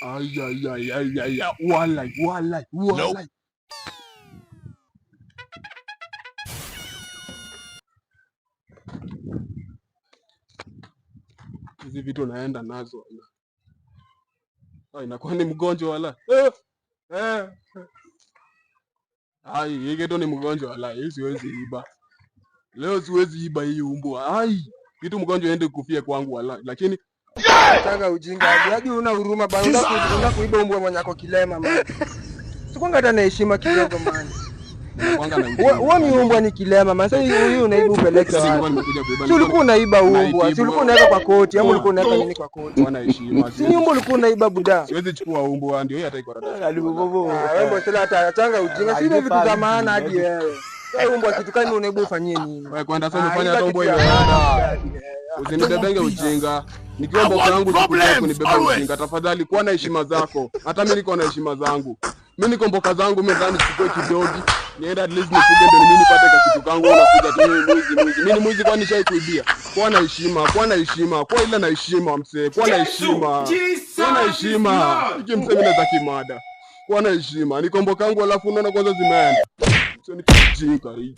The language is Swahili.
Ay, ay, ay, ay, ay, ay. Walai, walai, walai. Hizi vitu naenda nazo. Ai, inakuwa ni mgonjwa wala. Eh. Ai, hii kitu ni mgonjwa wala. Hii siwezi iba. Leo siwezi iba hii umbwa. Ai, kitu mgonjwa ende kufia kwangu wala. Lakini changa ujinga hadi una huruma bana, unataka kuiba umbwa mwenye ako kilema man. Sikwanga hata na heshima kidogo man. Wewe ni umbwa ni kilema man. Sasa huyu unaiba upeleke wapi? Si ulikuwa unaiba umbwa, si ulikuwa unaweka kwa koti, ama ulikuwa unaweka nini kwa koti? Bwana heshima. Si umbwa ulikuwa unaiba buda. Siwezi chukua umbwa ndio yeye ataiko rada. Wewe mbona sasa hata changa ujinga, si vitu za maana hadi wewe. Wewe umbwa kitu gani unaiba ufanyie nini? Wewe kwenda sasa umefanya hata umbwa hiyo rada. Usinibebenge ujinga. Nikiwa mboka yangu sikuja kunibeba ujinga. Tafadhali kuwa na heshima zako. Hata mimi niko na heshima zangu. Mimi niko mboka zangu, mimi ndani sikue kidogi. Nienda at least nifuge ndio mimi nipate kitu kangu, unakuja tu mwizi. Mimi ni mwizi kwani shai kuibia. Kuwa na heshima, kuwa na heshima. Kuwa ile na heshima msee. Kuwa na heshima. Kuwa na heshima. Hiki msee za kimada. Kuwa na heshima. Niko mboka yangu alafu unaona kwanza zimeenda. Sio ni kijinga hii.